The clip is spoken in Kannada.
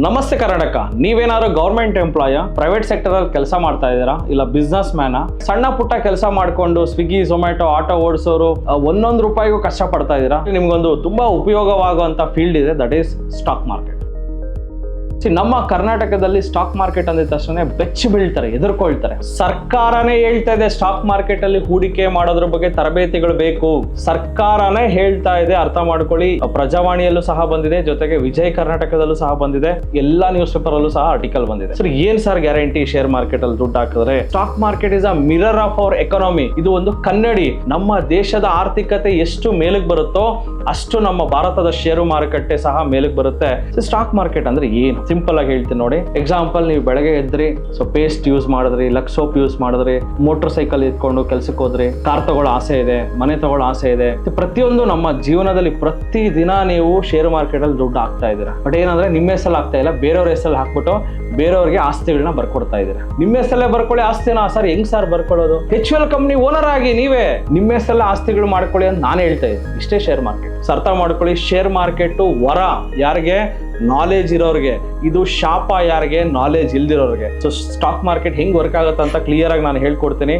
ನಮಸ್ತೆ ಕರ್ನಾಟಕ. ನೀವೇನಾದ್ರು ಗೌರ್ಮೆಂಟ್ ಎಂಪ್ಲಾಯ, ಪ್ರೈವೇಟ್ ಸೆಕ್ಟರ್ ಅಲ್ಲಿ ಕೆಲಸ ಮಾಡ್ತಾ ಇದ್ದೀರಾ, ಇಲ್ಲ ಬಿಸ್ನೆಸ್ ಮ್ಯಾನ್, ಸಣ್ಣ ಪುಟ್ಟ ಕೆಲಸ ಮಾಡ್ಕೊಂಡು ಸ್ವಿಗ್ಗಿ, ಝೊಮ್ಯಾಟೊ, ಆಟೋ ಓಡಿಸೋರು ಒಂದೊಂದು ರೂಪಾಯಿಗೂ ಕಷ್ಟ ಪಡ್ತಾ ಇದ್ದೀರಾ, ನಿಮ್ಗೊಂದು ತುಂಬಾ ಉಪಯೋಗವಾಗುವಂತ ಫೀಲ್ಡ್ ಇದೆ, ದಟ್ ಈಸ್ ಸ್ಟಾಕ್ ಮಾರ್ಕೆಟ್. ನಮ್ಮ ಕರ್ನಾಟಕದಲ್ಲಿ ಸ್ಟಾಕ್ ಮಾರ್ಕೆಟ್ ಅಂದಿದ ತಕ್ಷಣ ಬೆಚ್ಚಿ ಬೀಳ್ತಾರೆ, ಎದುರ್ಕೊಳ್ತಾರೆ. ಸರ್ಕಾರನೇ ಹೇಳ್ತಾ ಇದೆ ಸ್ಟಾಕ್ ಮಾರ್ಕೆಟ್ ಅಲ್ಲಿ ಹೂಡಿಕೆ ಮಾಡೋದ್ರ ಬಗ್ಗೆ ತರಬೇತಿಗಳು ಬೇಕು. ಸರ್ಕಾರನೇ ಹೇಳ್ತಾ ಇದೆ, ಅರ್ಥ ಮಾಡ್ಕೊಳ್ಳಿ. ಪ್ರಜಾವಾಣಿಯಲ್ಲೂ ಸಹ ಬಂದಿದೆ, ಜೊತೆಗೆ ವಿಜಯ ಕರ್ನಾಟಕದಲ್ಲೂ ಸಹ ಬಂದಿದೆ, ಎಲ್ಲಾ ನ್ಯೂಸ್ ಪೇಪರ್ ಅಲ್ಲೂ ಸಹ ಆರ್ಟಿಕಲ್ ಬಂದಿದೆ. ಸರ್ ಏನ್ ಸರ್ ಗ್ಯಾರಂಟಿ ಶೇರ್ ಮಾರ್ಕೆಟ್ ಅಲ್ಲಿ ದುಡ್ಡು ಹಾಕಿದ್ರೆ? Stock market is a mirror of our economy. ಇದು ಒಂದು ಕನ್ನಡಿ. ನಮ್ಮ ದೇಶದ ಆರ್ಥಿಕತೆ ಎಷ್ಟು ಮೇಲಕ್ಕೆ ಬರುತ್ತೋ ಅಷ್ಟು ನಮ್ಮ ಭಾರತದ ಷೇರು ಮಾರುಕಟ್ಟೆ ಸಹ ಮೇಲಕ್ಕೆ ಬರುತ್ತೆ. ಸ್ಟಾಕ್ ಮಾರ್ಕೆಟ್ ಅಂದ್ರೆ ಏನು? ಸಿಂಪಲ್ ಆಗಿ ಹೇಳ್ತೀನಿ ನೋಡಿ. ಎಕ್ಸಾಂಪಲ್, ನೀವು ಬೆಳಗ್ಗೆ ಎದ್ರಿ, ಸೊ ಪೇಸ್ಟ್ ಯೂಸ್ ಮಾಡಿದ್ರಿ, ಲಕ್ಸ್ ಸೋಪ್ ಯೂಸ್ ಮಾಡಿದ್ರಿ, ಮೋಟರ್ ಸೈಕಲ್ ಇಟ್ಕೊಂಡು ಕೆಲ್ಸಕ್ಕೆ ಹೋದ್ರಿ, ಕಾರ್ ತಗೊಳ್ಳೋ ಆಸೆ ಇದೆ, ಮನೆ ತಗೊಳ್ಳೋ ಆಸೆ ಇದೆ. ಪ್ರತಿಯೊಂದು ನಮ್ಮ ಜೀವನದಲ್ಲಿ ಪ್ರತಿ ದಿನ ನೀವು ಶೇರ್ ಮಾರ್ಕೆಟ್ ಅಲ್ಲಿ ದುಡ್ಡು ಹಾಕ್ತಾ ಇದ್ದೀರಾ. ಬಟ್ ಏನಂದ್ರೆ ನಿಮ್ಮ ಹೆಸರಲ್ಲಿ ಆಗ್ತಾ ಇಲ್ಲ, ಬೇರೆಯವ್ರ ಹೆಸರಲ್ಲಿ ಹಾಕ್ಬಿಟ್ಟು ಬೇರೆಯವ್ರಿಗೆ ಆಸ್ತಿಗಳನ್ನ ಬರ್ಕೊಡ್ತಾ ಇದ್ದೀರಾ. ನಿಮ್ಮ ಹೆಸರಲ್ಲೇ ಬರ್ಕೊಳ್ಳಿ ಆಸ್ತಿನ. ಸರ್ ಹೆಂಗ್ ಸರ್ ಬರ್ಕೊಳ್ಳೋದು? HUL ಕಂಪ್ನಿ ಓನರ್ ಆಗಿ ನೀವೇ ನಿಮ್ಮ ಹೆಸರಲ್ಲೇ ಆಸ್ತಿಗಳು ಮಾಡ್ಕೊಳ್ಳಿ ಅಂತ ನಾನು ಹೇಳ್ತಾ ಇದ್ದೀನಿ. ಇಷ್ಟೇ ಶೇರ್ ಮಾರ್ಕೆಟ್. ಅರ್ಥ ಮಾಡ್ಕೊಳ್ಳಿ, ಶೇರ್ ಮಾರ್ಕೆಟ್ ವರ ಯಾರಿಗೆ? ನಾಲೆಜ್ ಇರೋರಿಗೆ. ಇದು ಶಾಪ ಯಾರಿಗೆ? ನಾಲೆಜ್ ಇಲ್ದಿರೋರಿಗೆ. ಸೊ ಸ್ಟಾಕ್ ಮಾರ್ಕೆಟ್ ಹೆಂಗ್ ವರ್ಕ್ ಆಗುತ್ತೆ ಅಂತ ಕ್ಲಿಯರ್ ಆಗಿ ನಾನು ಹೇಳ್ಕೊಡ್ತೀನಿ.